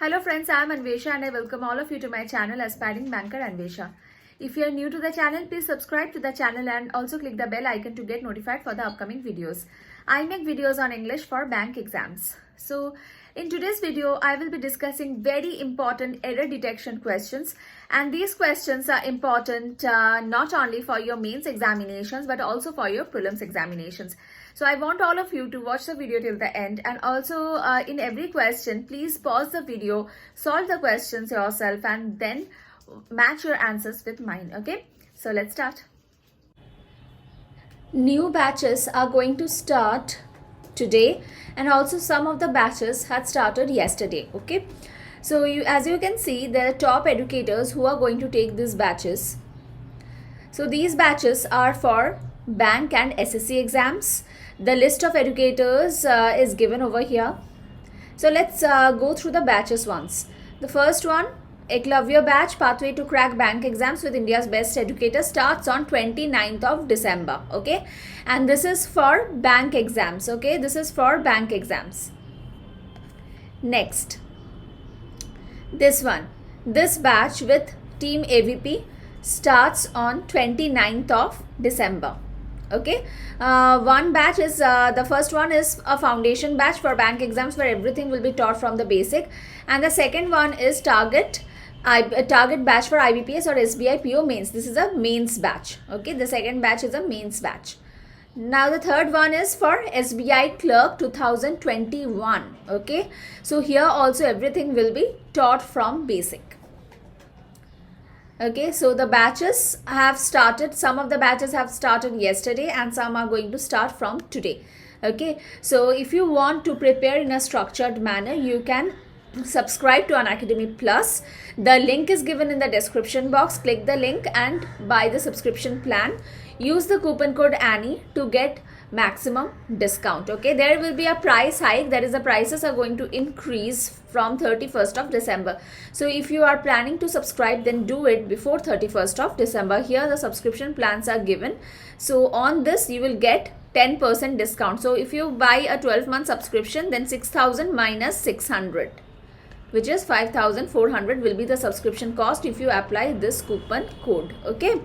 Hello friends, I am Anvesha and I welcome all of you to my channel Aspiring Banker Anvesha. If you are new to the channel, please subscribe to the channel and also click the bell icon to get notified for the upcoming videos. I make videos on English for bank exams. So in today's video, I will be discussing very important error detection questions, and these questions are important not only for your mains examinations but also for your prelims examinations. So I want all of you to watch the video till the end, and also in every question, please pause the video, solve the questions yourself and then match your answers with mine. Okay, so let's start. New batches are going to start today, and also some of the batches had started yesterday. Okay, so as you can see, there are top educators who are going to take these batches. So these batches are for bank and SSC exams. The list of educators is given over here. So let's go through the batches once. The first one, Eklavya batch, Pathway to Crack Bank Exams with India's Best Educator, starts on 29th of December. Okay, and this is for bank exams. Okay, this is for bank exams. Next, this one, this batch with Team AVP starts on 29th of December. Okay, one batch is the first one is a foundation batch for bank exams where everything will be taught from the basic, and the second one is target batch for IBPS or SBI PO mains. This is a mains batch. Okay, the second batch is a mains batch. Now the third one is for SBI Clerk 2021. Okay, so here also everything will be taught from basic. Okay, so the batches have started. Some of the batches have started yesterday and some are going to start from today. Okay, so if you want to prepare in a structured manner, you can subscribe to Unacademy Plus. The link is given in the description box. Click the link and buy the subscription plan. Use the coupon code Annie to get maximum discount. Okay, there will be a price hike. That is, the prices are going to increase from 31st of December. So if you are planning to subscribe, then do it before 31st of December. Here the subscription plans are given. So on this you will get 10% discount. So if you buy a 12-month subscription, then 6,000 minus 600, which is 5,400 will be the subscription cost if you apply this coupon code. Okay,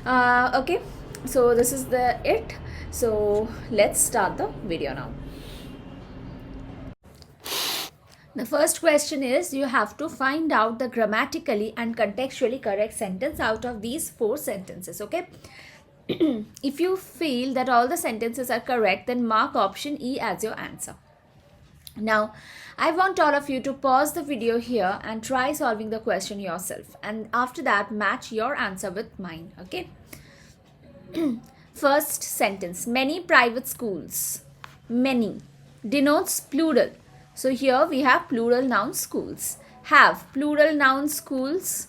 okay, so this is it. So let's start the video now. The first question is, you have to find out the grammatically and contextually correct sentence out of these 4 sentences. Okay, if you feel that all the sentences are correct, then mark option E as your answer. Now, I want all of you to pause the video here and try solving the question yourself, and after that match your answer with mine. Okay. First sentence, many private schools. Many denotes plural. So here we have plural noun schools. Have, plural noun schools.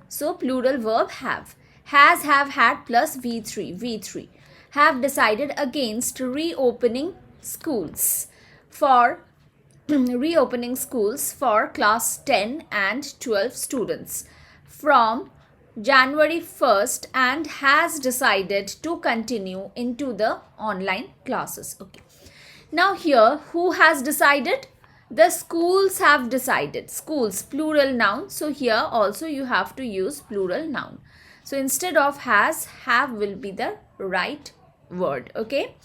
So plural verb have. Has, have, had plus V3. Have decided against reopening schools for reopening schools for class 10 and 12 students from January 1st and has decided to continue into the online classes. Okay. Now here, who has decided? The schools have decided. Schools, plural noun. So here also you have to use plural noun. So instead of has, have will be the right word. Okay.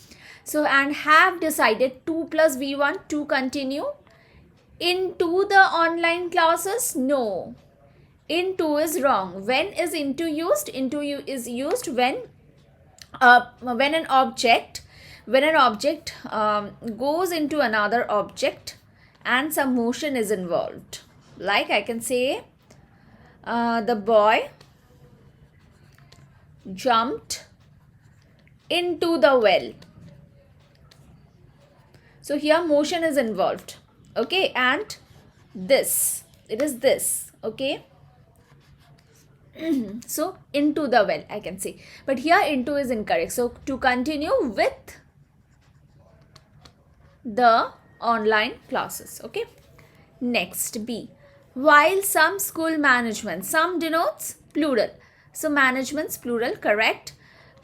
So, and have decided to plus V1 to continue into the online classes. No. Into is wrong. When is into used? Into is used when an object goes into another object and some motion is involved. Like I can say, the boy jumped into the well. So here motion is involved. Okay, and this, it is this. Okay. So into the well I can say, but here into is incorrect. So to continue with the online classes. Okay. Next, B, while some school management, some denotes plural. So managements plural, correct.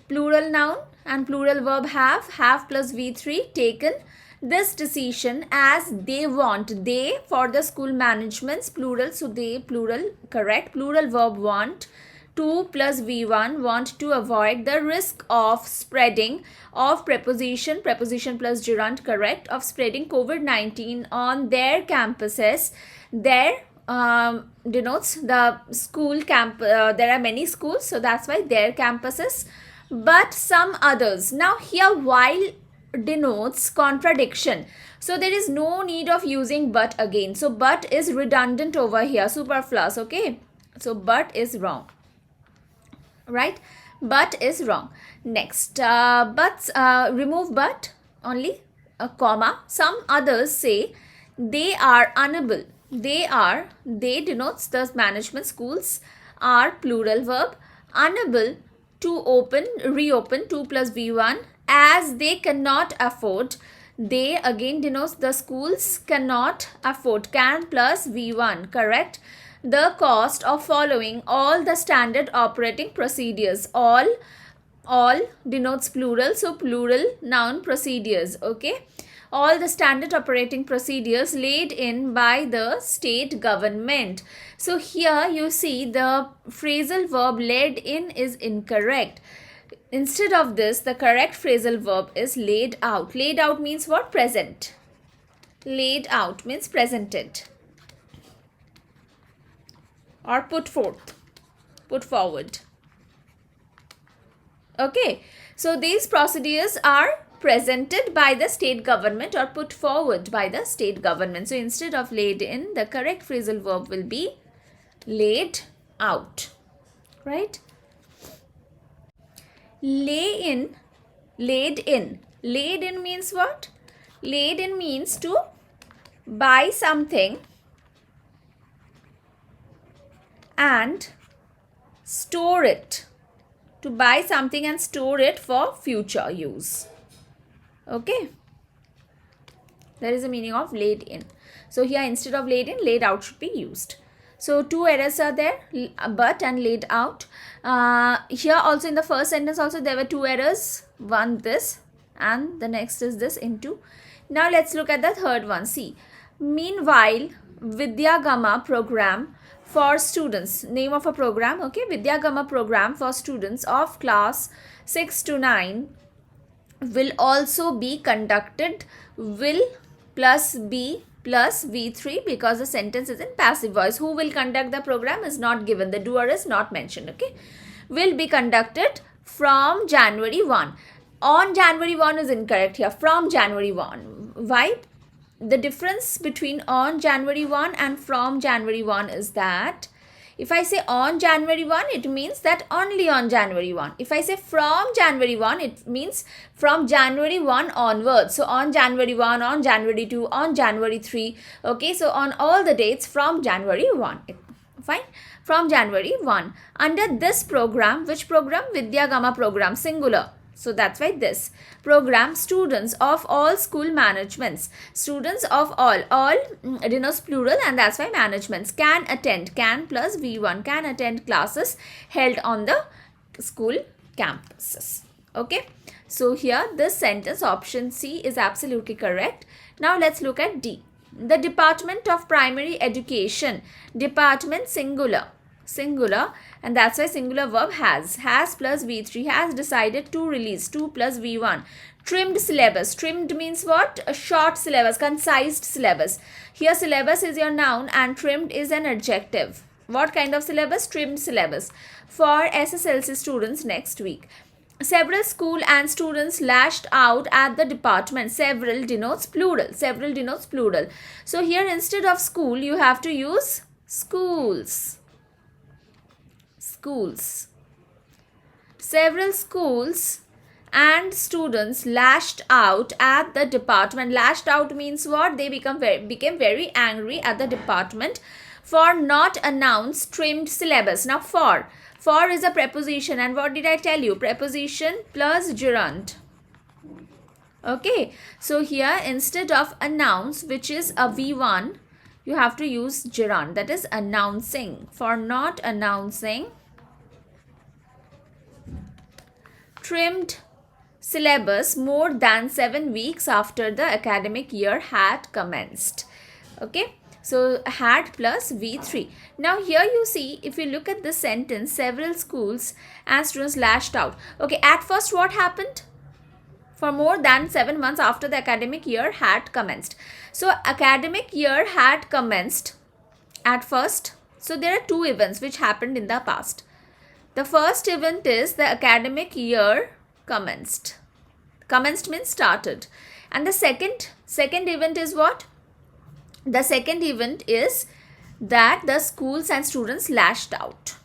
Plural noun and plural verb have plus V3 taken this decision as they want. They for the school managements, plural, so they, plural, correct. Plural verb want. 2 plus V1, want to avoid the risk of spreading of preposition plus gerund, correct, of spreading COVID-19 on their campuses. Their denotes the school camp. There are many schools, so that's why their campuses. But some others. Now here while denotes contradiction, so there is no need of using but again. So but is redundant over here, superfluous. Okay, so but is wrong, right? But is wrong. Next, remove but, only a comma. Some others say they are unable. They denotes the management schools are plural verb, unable to reopen 2 plus V1 as they cannot afford. They again denotes the schools cannot afford, can plus V1, correct, the cost of following all the standard operating procedures. All denotes plural, so plural noun procedures. Okay, all the standard operating procedures laid in by the state government. So here you see the phrasal verb laid in is incorrect. Instead of this, the correct phrasal verb is laid out. Laid out means what? Present. Laid out means presented or put forward. Okay, so these procedures are presented by the state government or put forward by the state government. So instead of laid in, the correct phrasal verb will be laid out, right? Laid in. Laid in means what? Laid in means to buy something and store it. To buy something and store it for future use. Okay, that is the meaning of laid in. So here instead of laid in, laid out should be used. So two errors are there, but and laid out. Here also in the first sentence also there were two errors. One this and the next is this into. Now let's look at the third one. See, meanwhile Vidyagama program for students, name of a program. Okay, Vidyagama program for students of class 6 to 9 will also be conducted. Will plus be plus V3 because the sentence is in passive voice. Who will conduct the program is not given. The doer is not mentioned. Okay, will be conducted from January 1. On January 1 is incorrect here. From January 1. Why? The difference between on January 1 and from January 1 is that if I say on January 1, it means that only on January 1. If I say from January 1, it means from January 1 onwards. So on January 1, on January 2, on January 3. Okay, so on all the dates from January 1. Fine. From January 1. Under this program, which program? Vidyagama program, singular. So that's why this program, students of all school managements, students of all denotes plural and that's why managements can attend, can plus V1, can attend classes held on the school campuses. Okay, so here this sentence option C is absolutely correct. Now let's look at D. The Department of Primary Education, department singular, and that's why singular verb has plus V3, has decided to release 2 plus V1. Trimmed syllabus. Trimmed means what? A short syllabus, concised syllabus. Here syllabus is your noun and trimmed is an adjective. What kind of syllabus? Trimmed syllabus for SSLC students next week. Several school and students lashed out at the department. Several denotes plural. Several denotes plural. So here instead of school you have to use schools. Schools. Several schools and students lashed out at the department. Lashed out means what? They became very angry at the department for not announced trimmed syllabus. Now for is a preposition and what did I tell you? Preposition plus gerund. Okay, so here instead of announce, which is a V1, you have to use gerund, that is announcing. For not announcing trimmed syllabus more than 7 weeks after the academic year had commenced. Okay, so had plus V3. Now here you see, if you look at this sentence, several schools and students lashed out. Okay, at first what happened? For more than 7 months after the academic year had commenced. So academic year had commenced at first. So there are two events which happened in the past. The first event is the academic year commenced. Commenced means started. And the second event is what? The second event is that the schools and students lashed out.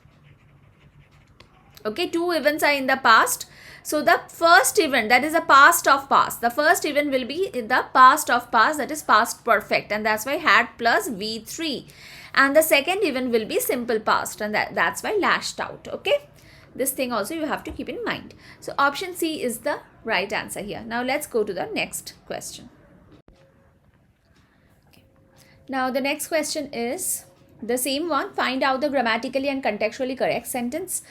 Okay, two events are in the past. So the first event, that is a past of past. The first event will be in the past of past, that is past perfect, and that's why had plus V3. And the second event will be simple past, and that's why lashed out. Okay, this thing also you have to keep in mind. So option C is the right answer here. Now let's go to the next question. Okay. Now the next question is the same one. Find out the grammatically and contextually correct sentence.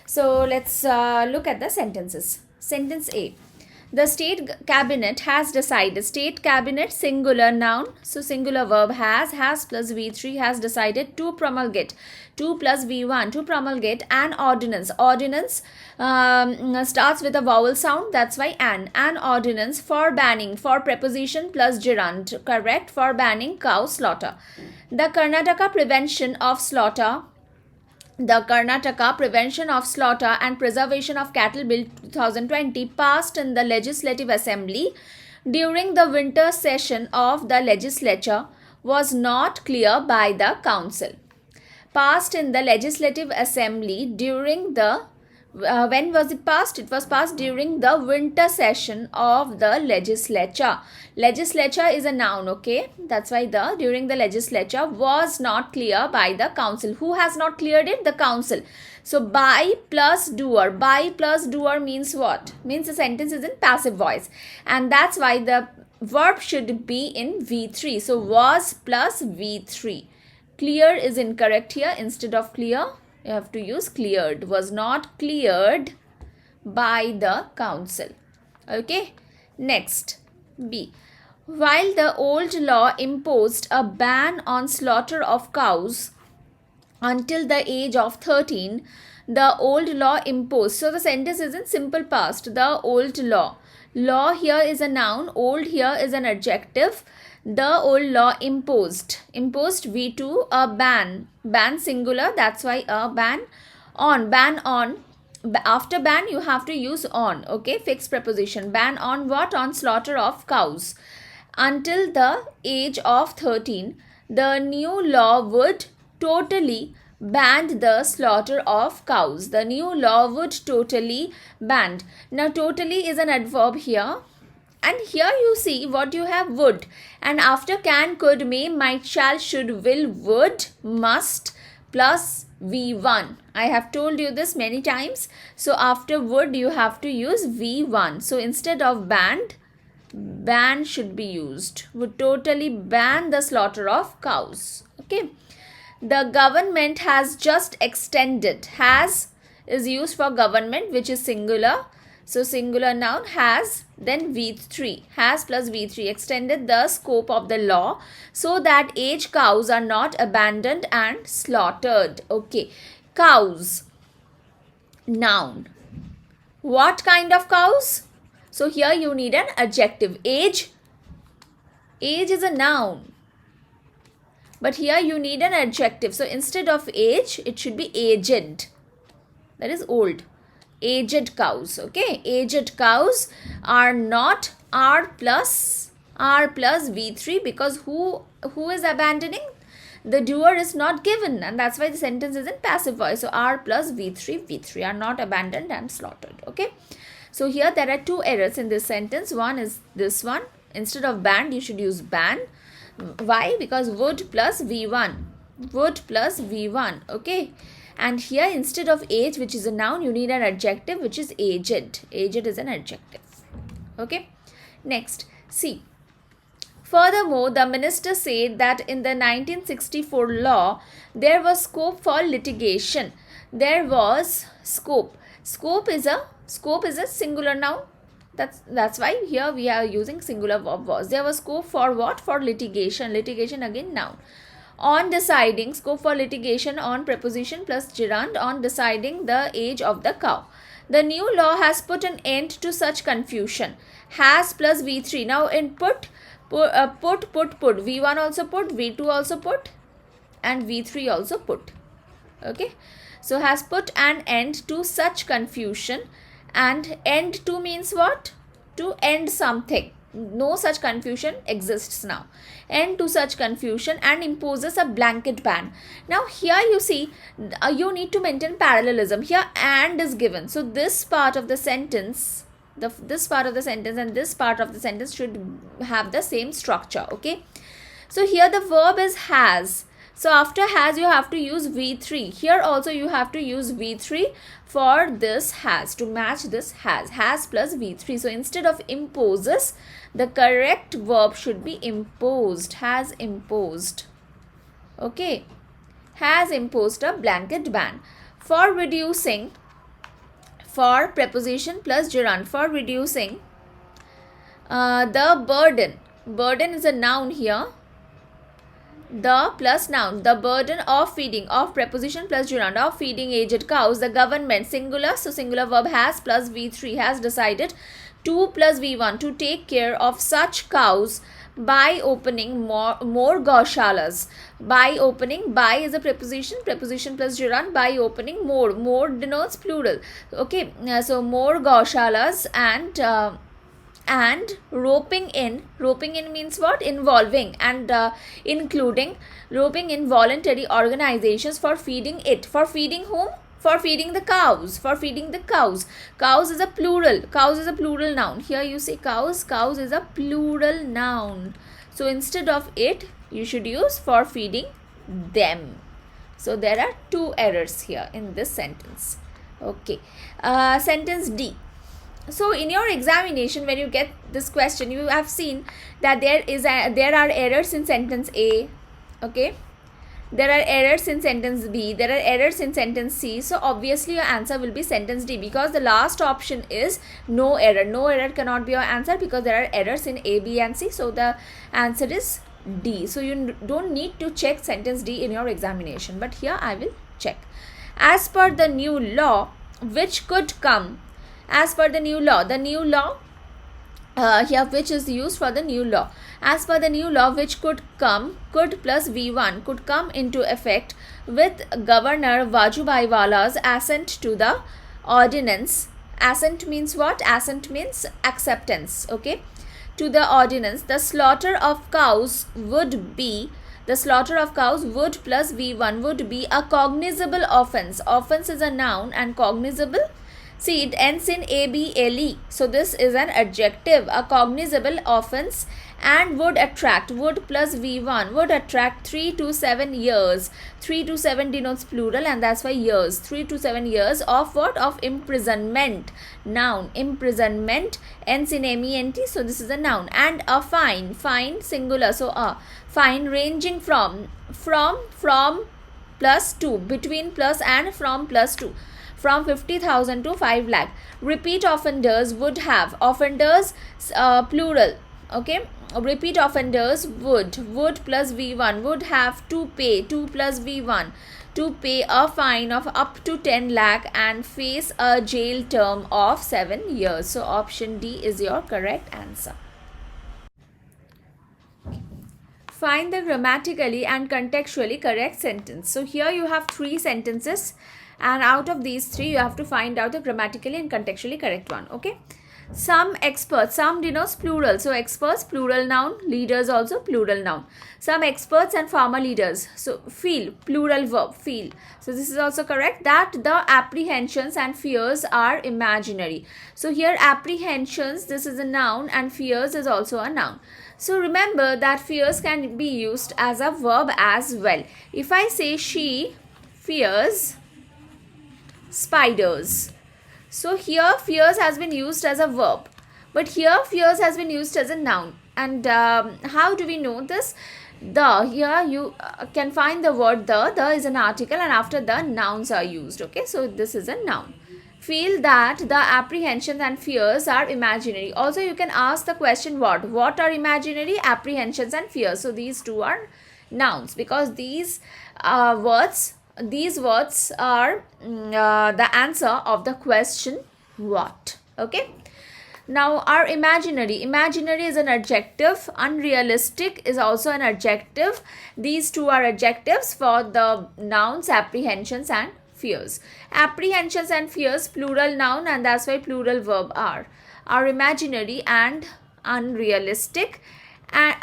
So let's look at the sentences. Sentence A. The state cabinet has decided. State cabinet, singular noun. So singular verb has plus V3, has decided to promulgate. 2 plus V1, to promulgate an ordinance. Ordinance starts with a vowel sound, that's why an ordinance for banning, for preposition plus gerund, correct, for banning cow slaughter. The Karnataka Prevention of Slaughter and Preservation of Cattle Bill 2020 passed in the Legislative Assembly during the winter session of the legislature was not clear by the council. Passed in the Legislative Assembly during the when was it passed? It was passed during the winter session of the legislature. Legislature is a noun, okay? That's why the during the legislature was not clear by the council. Who has not cleared it? The council. So by plus doer. By plus doer means what? Means the sentence is in passive voice. And that's why the verb should be in V3. So was plus V3. Clear is incorrect here. Instead of clear, you have to use cleared. Was not cleared by the council. Okay. Next, B. While the old law imposed a ban on slaughter of cows until the age of 13, the old law imposed. So the sentence is in simple past. The old law. Law here is a noun. Old here is an adjective. The old law imposed. Imposed V2, a ban. Ban singular, that's why a ban. On, ban on. After ban you have to use on. Okay, fixed preposition. Ban on what? On slaughter of cows. Until the age of 13, the new law would totally ban the slaughter of cows. The new law would totally ban. Now totally is an adverb here. And here you see what you have would. And after can, could, may, might, shall, should, will, would, must plus V1. I have told you this many times. So after would you have to use V1. So instead of banned, ban should be used. Would totally ban the slaughter of cows. Okay. The government has just extended. Has is used for government, which is singular. So singular noun has, then V3, has plus V3, extended the scope of the law so that aged cows are not abandoned and slaughtered. Okay, cows, noun. What kind of cows? So here you need an adjective. Age is a noun. But here you need an adjective. So instead of age, it should be aged. That is old. Aged cows. Okay, aged cows are not R plus V3 because who is abandoning? The doer is not given, and that's why the sentence is in passive voice. So R plus V3 are not abandoned and slaughtered. Okay, so here there are two errors in this sentence. One is this one. Instead of banned, you should use ban. Why? Because would plus V1. Would plus V1. Okay. And here instead of age, which is a noun, you need an adjective, which is aged. Aged is an adjective. Okay. Next, C. Furthermore, the minister said that in the 1964 law, there was scope for litigation. There was scope. Scope is a singular noun. That's why here we are using singular verb was. There was scope for what? For litigation. Litigation again noun. On deciding, scope for litigation on preposition plus gerund on deciding the age of the cow. The new law has put an end to such confusion. Has plus V3. Now in put. V1 also put, V2 also put, and V3 also put. Okay. So has put an end to such confusion, and end to means what? To end something. No such confusion exists now. End to such confusion and imposes a blanket ban. Now here you see, you need to maintain parallelism. Here and is given. So this part of the sentence, this part of the sentence and this part of the sentence should have the same structure. Okay. So here the verb is has. So after has you have to use V3. Here also you have to use V3 for this has, to match this has. Has plus V3. So instead of imposes, the correct verb should be imposed. Has imposed. Okay. Has imposed a blanket ban. For reducing, for preposition plus gerund, for reducing the burden. Burden is a noun here. The plus noun, the burden of feeding, of preposition plus gerund, of feeding aged cows, the government, singular, so singular verb has plus V3, has decided to plus V1 to take care of such cows by opening more gaushalas. By opening, by is a preposition, preposition plus gerund, by opening more denotes plural. Okay, so more gaushalas and roping in means what? Involving and including, roping in voluntary organizations for feeding it. For feeding whom? For feeding the cows. For feeding the cows. Cows is a plural. Cows is a plural noun. Here you say cows. Cows is a plural noun. So instead of it, you should use for feeding them. So there are two errors here in this sentence. Okay. Sentence D. So in your examination, when you get this question, you have seen that there are errors in sentence A. Okay. There are errors in sentence B. There are errors in sentence C. So obviously your answer will be sentence D, because the last option is no error. No error cannot be your answer because there are errors in A, B and C. So the answer is D. So you don't need to check sentence D in your examination. But here I will check. As per the new law, which could come. As per the new law here which is used for the new law. As per the new law, which could come, could plus V1 could come into effect with Governor Vajubhai Wala's assent to the ordinance. Assent means what? Assent means acceptance. Okay. To the ordinance, the slaughter of cows would plus V1 would be a cognizable offense. Offense is a noun and cognizable, see, it ends in able. So this is an adjective. A cognizable offense, and would attract, would plus V1 would attract 3 to 7 years. 3 to 7 denotes plural and that's why years. 3 to 7 years of what? Of imprisonment. Noun. Imprisonment ends in ment. So this is a noun. And a fine. Fine singular. So a fine ranging from plus 2. Between plus and from plus 2. From 50,000 to 5 lakh. Repeat offenders would have. Offenders plural. Okay. Repeat offenders would plus V1 would have to pay 2 plus V1 to pay a fine of up to 10 lakh and face a jail term of 7 years. So option D is your correct answer. Find the grammatically and contextually correct sentence. So here you have 3 sentences. And out of these 3, you have to find out the grammatically and contextually correct one. Okay. Some experts, some denotes plural. So experts, plural noun. Leaders also plural noun. Some experts and farmer leaders. So feel, plural verb, feel. So this is also correct. That the apprehensions and fears are imaginary. So here apprehensions, this is a noun and fears is also a noun. So remember that fears can be used as a verb as well. If I say she fears spiders. So here fears has been used as a verb, but here fears has been used as a noun. And how do we know this? Here you can find the word the is an article and after the nouns are used. Okay, so this is a noun. feel that the apprehensions and fears are imaginary. Also, you can ask the question what are imaginary, apprehensions and fears. So these two are nouns, because these words are the answer of the question what. Okay. Now our imaginary is an adjective, unrealistic is also an adjective. These two are adjectives for the nouns apprehensions and fears. Apprehensions and fears, plural noun, and that's why plural verb are imaginary and unrealistic, and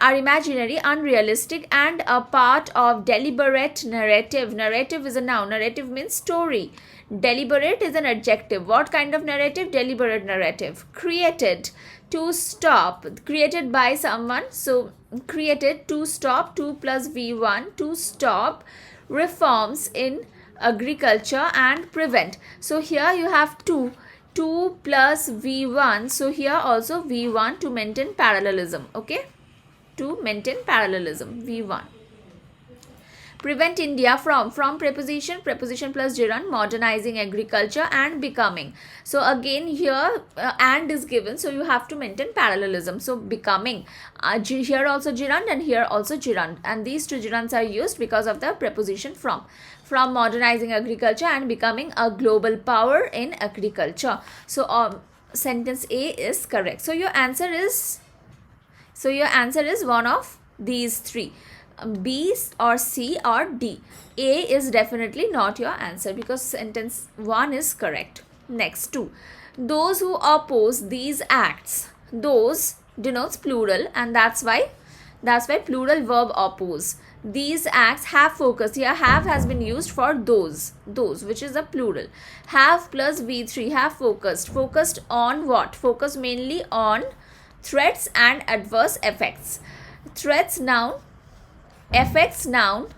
and a part of deliberate narrative. Narrative is a noun. Narrative means story. Deliberate is an adjective. What kind of narrative? Deliberate narrative. Created, to stop, created by someone. So created, to stop, 2 plus V1, to stop reforms in agriculture and prevent. So here you have 2 plus V1. So here also V1 to maintain parallelism. Okay, to maintain parallelism, V1. Prevent India from preposition plus gerund, modernizing agriculture and becoming. So again here and is given, so you have to maintain parallelism. So becoming, here also gerund and here also gerund, and these two gerunds are used because of the preposition from modernizing agriculture and becoming a global power in agriculture. So sentence A is correct. So your answer is one of these three. B or C or D. A is definitely not your answer, because sentence 1 is correct. Next, 2. Those who oppose these acts. Those denotes plural, and that's why plural verb oppose. These acts have focused. Here have has been used for those, which is a plural. Have plus V3, have focused. Focused on what? Focused mainly on threats and adverse effects. Threats noun, effects noun,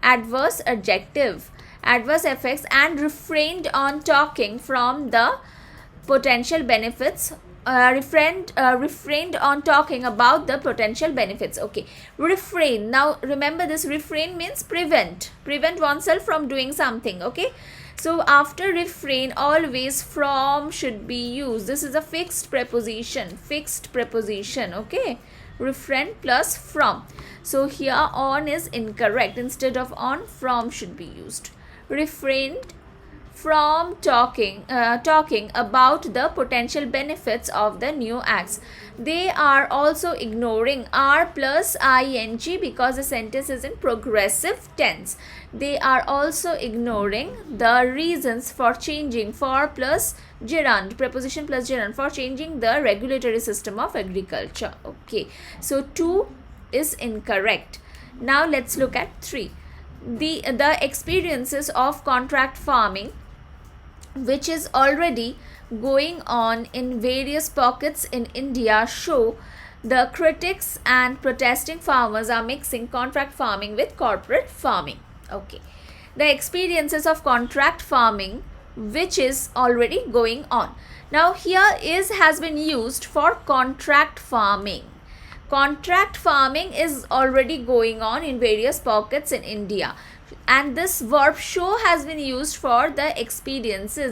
adverse adjective, adverse effects, and refrained on talking from the potential benefits. Refrained on talking about the potential benefits. Okay, refrain. Now remember, this refrain means prevent oneself from doing something. Okay, so after refrain always from should be used. This is a fixed preposition. Okay, refrain plus from. So here on is incorrect. Instead of on, from should be used. Refrained from talking about the potential benefits of the new acts. They are also ignoring are plus ing, because the sentence is in progressive tense. They are also ignoring the reasons for changing, for plus gerund, preposition plus gerund, for changing the regulatory system of agriculture. Okay, so 2 is incorrect. Now let's look at 3. The experiences of contract farming, which is already going on in various pockets in India, show the critics and protesting farmers are mixing contract farming with corporate farming. Okay, the experiences of contract farming, which is already going on. Now here has been used for contract farming. Contract farming is already going on in various pockets in India, and this verb show has been used for the experiences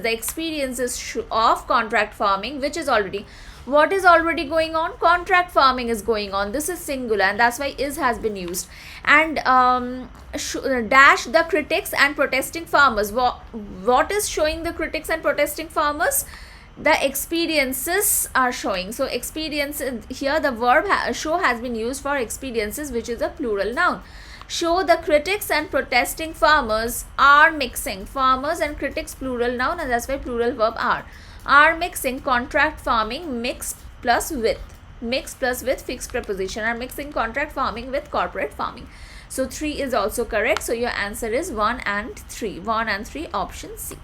of contract farming, which is already. What is already going on? Contract farming is going on. This is singular, and that's why is has been used. And dash the critics and protesting farmers. What is showing the critics and protesting farmers? The experiences are showing. So experience, here the verb show has been used for experiences, which is a plural noun. Show the critics and protesting farmers are mixing. Farmers and critics, plural noun, and that's why plural verb are mixing contract farming, mix plus with fixed preposition, are mixing contract farming with corporate farming. So 3 is also correct. So your answer is 1 and 3. 1 and 3, option C.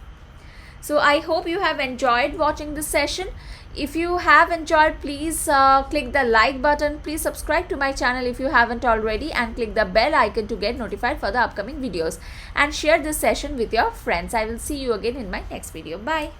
So I hope you have enjoyed watching this session. If you have enjoyed, please click the like button. Please subscribe to my channel if you haven't already, and click the bell icon to get notified for the upcoming videos, and share this session with your friends. I will see you again in my next video. Bye.